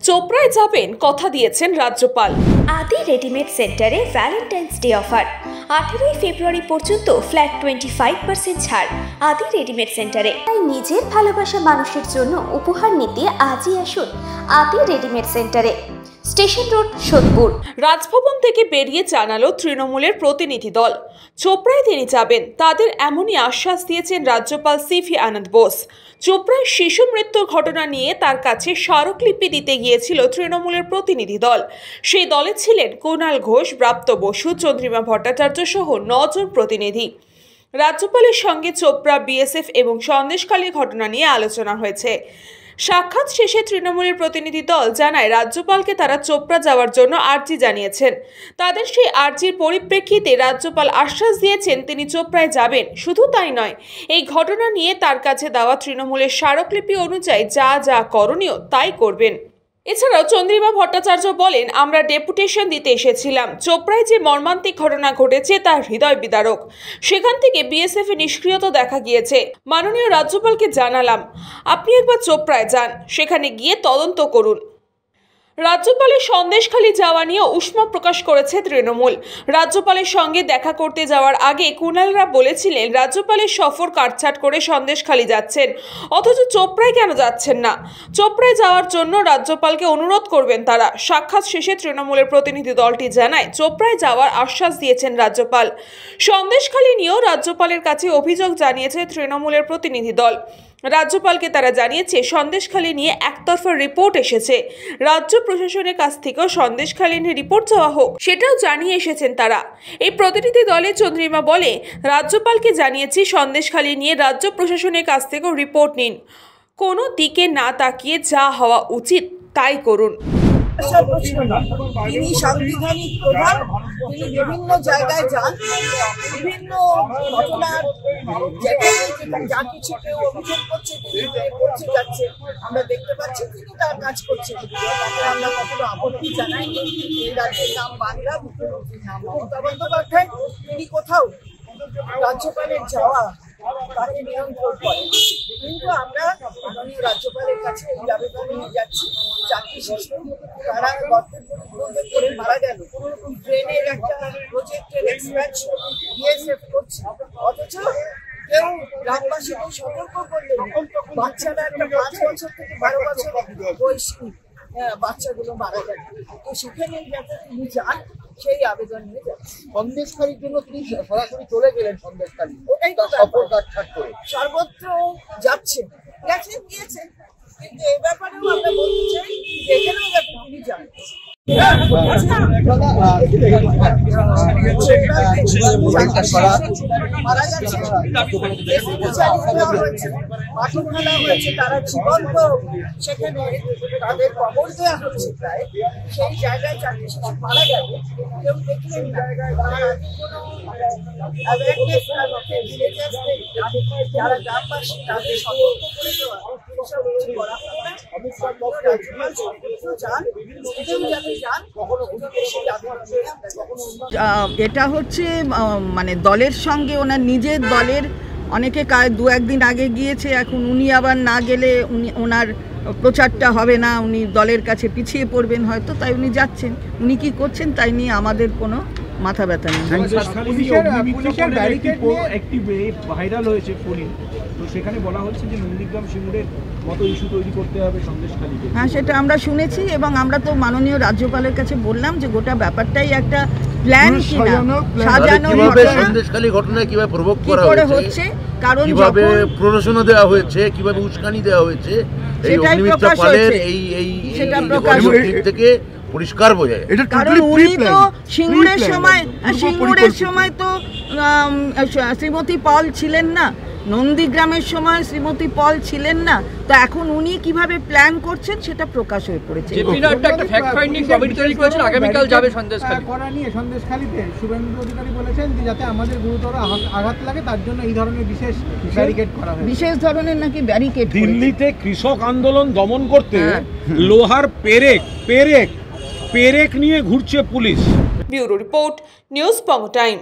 চোপড়ায় যাবেন কথা দিয়েছেন রাজ্যপাল। আদি রেডিমেড সেন্টারে ভ্যালেন্টাইন্স ডে অফার 18 ফেব্রুয়ারি পর্যন্ত ফ্ল্যাট 25% ছাড় আদি রেডিমেড সেন্টারে। তাই নিজের ভালোবাসা মানুষের জন্য উপহার নিতে আজই আসুন আদি রেডিমেড সেন্টারে, স্টেশন রোড, সোদপুর। রাজভবন থেকে বেরিয়ে জানালো তৃণমূলের প্রতিনিধি দল চোপড়ায় তিনি যাবেন। তাদের এমনই আশ্বাস দিয়েছেন রাজ্যপাল সিভি আনন্দ বোস। চোপড়ায় শিশু মৃত্যুর ঘটনা নিয়ে তার কাছে স্মারকলিপি দিতে গিয়েছিল তৃণমূলের প্রতিনিধি দল। সেই দলে ছিলেন কুণাল ঘোষ, ব্রাত্য বসু, চন্দ্রিমা ভট্টাচার্য সহ 9 জন প্রতিনিধি। রাজ্যপালের সঙ্গে চোপড়া, বিএসএফ এবং সন্দেশখালীর ঘটনা নিয়ে আলোচনা হয়েছে। সাক্ষাৎ শেষে তৃণমূলের প্রতিনিধি দল জানায় রাজ্যপালকে তারা চোপড়া যাওয়ার জন্য আর্জি জানিয়েছেন। তাদের সেই আর্জির পরিপ্রেক্ষিতে রাজ্যপাল আশ্বাস দিয়েছেন তিনি চোপড়ায় যাবেন। শুধু তাই নয়, এই ঘটনা নিয়ে তার কাছে দেওয়া তৃণমূলের স্মারকলিপি অনুযায়ী যা যা করণীয় তাই করবেন। এছাড়াও চন্দ্রিমা ভট্টাচার্য বলেন, আমরা ডেপুটেশন দিতে এসেছিলাম। চোপড়ায় যে মর্মান্তিক ঘটনা ঘটেছে তা হৃদয় বিদারক। সেখান থেকে বিএসএফ এর নিষ্ক্রিয়তা দেখা গিয়েছে। মাননীয় রাজ্যপালকে জানালাম, আপনি একবার চোপড়ায় যান, সেখানে গিয়ে তদন্ত করুন। রাজ্যপালের সন্দেশখালী যাওয়া নিয়ে উষ্মা প্রকাশ করেছে তৃণমূল। রাজ্যপালের সঙ্গে দেখা করতে যাওয়ার আগে কুণালরা বলেছিলেন রাজ্যপালের সফর কাটছাট করে সন্দেশখালী যাচ্ছেন, অথচ চোপড়ায় কেন যাচ্ছেন না। চোপড়ায় যাওয়ার জন্য রাজ্যপালকে অনুরোধ করবেন তারা। সাক্ষাৎ শেষে তৃণমূলের প্রতিনিধি দলটি জানায় চোপড়ায় যাওয়ার আশ্বাস দিয়েছেন রাজ্যপাল। সন্দেশখালী নিয়েও রাজ্যপালের কাছে অভিযোগ জানিয়েছে তৃণমূলের প্রতিনিধি দল। রাজ্যপালকে তারা জানিয়েছে সন্দেশখালী নিয়ে একতরফা রিপোর্ট এসেছে। রাজ্য প্রশাসনের কাছ থেকেও সন্দেশখালী নিয়ে রিপোর্ট চাওয়া হোক, সেটাও জানিয়ে এসেছেন তারা। এই প্রতিনিধি দলে চন্দ্রিমা বলে, রাজ্যপালকে জানিয়েছি সন্দেশখালী নিয়ে রাজ্য প্রশাসনের কাছ থেকেও রিপোর্ট নিন। কোনো দিকে না তাকিয়ে যা হওয়া উচিত তাই করুন। তিনি সাংবিধানিক প্রধান, তিনি বিভিন্ন জায়গায় যান, বিভিন্ন ঘটনার যা কিছু কেউ অভিযোগ করছে তিনি করছে যাচ্ছে, আমরা দেখতে পাচ্ছি তিনি তার কাজ করছেন। তাতে আমরা কখনো আপত্তি জানাইনি। এই রাজ্যের নাম বাংলা, মুখ্যমন্ত্রীর নাম মমতা বন্দ্যোপাধ্যায়। তিনি কোথাও রাজ্যপালের যাওয়া তাকে নিয়ন্ত্রণ করে, কিন্তু আমরা মাননীয় রাজ্যপালের কাছে এই আবেদন নিয়ে যাচ্ছি। 4টি শিশু তারা গর্তের মধ্যে পড়ে মারা গেল। ট্রেনের একটা প্রজেক্টের এক্সপ্যানশন বিএসএফ করছে, অথচ কেউ গ্রামবাসীকে সতর্ক করলেন। বাচ্চারা একটা 5 বছর থেকে 12 বছর বয়সী বাচ্চাগুলো মারা গেল। তো সেখানে যাতে তিনি যান সেই আবেদন নিয়ে যাচ্ছে। সন্দেশখালীর জন্য তিনি সরাসরি চলে গেলেন সন্দেশখালী, ওটাই তো সফর কাটছাট করে সর্বত্র যাচ্ছেন, গিয়েছেন, কিন্তু এ ব্যাপারেও আমরা বলতে চাই এখানেও যাতে তিনি যান। মারা গেছে, মাটি ফেলা হয়েছে, তারা জীবন্ত সেখানে তাদের কবর দেওয়া হচ্ছে প্রায়। সেই জায়গায় 4টি শিশু মারা গেল, কেউ দেখলেন না। তার আগে কোনো অ্যাওয়ারনেস না থাকে, ভিলেজার্সদের যারা গ্রামবাসী তাদের সতর্ক করে দেওয়া, এসব কিছু করা হবে না। রাজ্যপাল সর্বত্র যান, নিজেও যাতে যান, সেই আবেদন নিয়ে আমরা এটা হচ্ছে মানে দলের সঙ্গে ওনার নিজের দলের অনেকে 2-1 দিন আগে গিয়েছে। এখন উনি আবার না গেলে ওনার প্রচারটা হবে না, উনি দলের কাছে পিছিয়ে পড়বেন হয়তো, তাই উনি যাচ্ছেন। উনি কি করছেন তাই নিয়ে আমাদের কোনো মাথা ব্যথা নেই। একটি ভাইরাল হয়েছে ফোনে, তো সেখানে বলা হচ্ছে যে নন্দীগ্রাম সিঙ্গুরের মতো ইস্যু তৈরি করতে হবে সন্দেশখালীতে। হ্যাঁ, সেটা আমরা শুনেছি এবং আমরা তো মাননীয় রাজ্যপালের কাছে বললাম যে গোটা ব্যাপারটাই একটা প্ল্যান সাজানো সন্দেশখালী ঘটনায় কিভাবে প্রভোগ করা হচ্ছে, কারণ কিভাবে প্ররোচনা দেওয়া হয়েছে, কিভাবে উস্কানি দেওয়া হয়েছে, এই অগ্নিমিত্রা পালের সেটা প্রকাশ থেকে পরিষ্কার বোঝা যায়। কারণ উনি তো সিঙ্গুরের সময় তো শ্রীমতী পল ছিলেন না, নন্দীগ্রামের সময় শ্রীমতী পল ছিলেন না, তো এখন উনি কিভাবে প্ল্যান করছেন সেটা প্রকাশ হয়ে পড়েছে। সন্দেশখালীতে শুভেন্দু অধিকারী বলেছেন যে যাতে আমাদের গুরুতর আঘাত লাগে তার জন্য এই ধরনের বিশেষ ব্যারিকেড করা হয়। বিশেষ ধরনের নাকি ব্যারিকেড। দিল্লিতে কৃষক আন্দোলন দমন করতে লোহার পেরেক নিয়ে ঘুরছে পুলিশ। ব্যুরো রিপোর্ট, নিউজ পঙ্গ টাইম।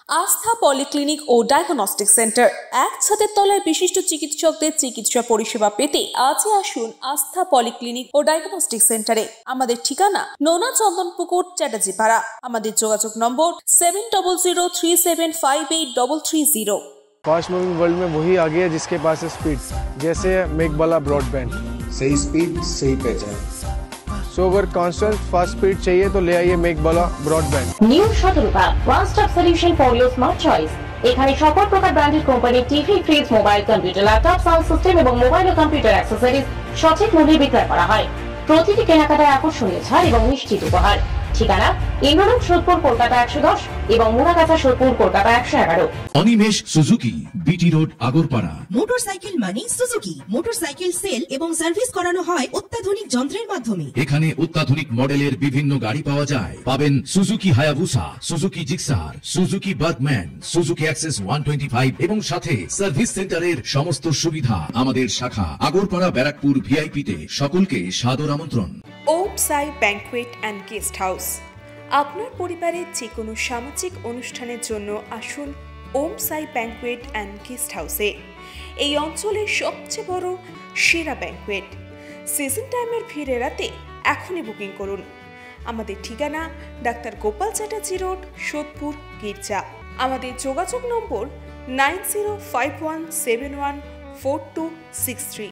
আস্থা পলিক্লিনিক ও ডায়াগনস্টিক সেন্টার, এক ছাদের তলায় বিশিষ্ট চিকিৎসকদের চিকিৎসা পরিষেবা পেতে আজই আসুন আস্থা পলিক্লিনিক ও ডায়াগনস্টিক সেন্টারে। আমাদের ঠিকানা নোনা চন্দনপুকুর, চ্যাটার্জিপাড়া। আমাদের যোগাযোগ নম্বর 7003758330। फास्ट मूविंग वर्ल्ड में वही आगे है जिसके पास है स्पीड, जैसे मेघबाला ब्रॉडबैंड। सही स्पीड सही पहचान। सो अगर कांस्टेंट फास्ट स्पीड चाहिए तो ले आइए Meghbala broadband. New Shatarupa one stop solution for your smart choice. এখানে সকল প্রকার ব্র্যান্ডেড কোম্পানির TV, fridge, mobile, computer, laptop, sound system এবং মোবাইল ও কম্পিউটার অ্যাক্সেসরিজ সঠিক মূল্যে বিক্রয় করা হয়। প্রতিটি কেনাকাটায় আকর্ষণীয় ছাড় এবং নিশ্চিত উপহার। ঠিকানা ইন্দ্রনগর, সোদপুর, কলকাতা 110 এবং Muragachha, Sodepur, Kolkata 111। Animesh Suzuki, BT road, Agarpara. Motorcycle মানে সুজুকি। মোটরসাইকেল সেল এবং সার্ভিস করানো হয় অত্যাধুনিক যন্ত্রের মাধ্যমে। এখানে অত্যাধুনিক মডেলের বিভিন্ন গাড়ি পাওয়া যায়। পাবেন Suzuki Hayabusa, Suzuki Gixxer, Suzuki Bergman, Suzuki access 125 এবং সাথে সার্ভিস সেন্টারের সমস্ত সুবিধা। আমাদের শাখা আগরপাড়া, ব্যারাকপুর ভিআইপি তে। সকলকে সাদর আমন্ত্রণ। ওম সাই ব্যাংকুয়েট অ্যান্ড গেস্ট হাউস। আপনার পরিবারের যে কোনো সামাজিক অনুষ্ঠানের জন্য আসুন ওম সাই ব্যাংকুয়েট অ্যান্ড গেস্ট হাউসে। এই অঞ্চলের সবচেয়ে বড় সেরা ব্যাংকুয়েট। সিজন টাইমের ভিড় এড়াতে এখনই বুকিং করুন। আমাদের ঠিকানা ডাক্তার গোপাল চ্যাটার্জি রোড, সোদপুর, গির্জা। আমাদের যোগাযোগ নম্বর 9051714263।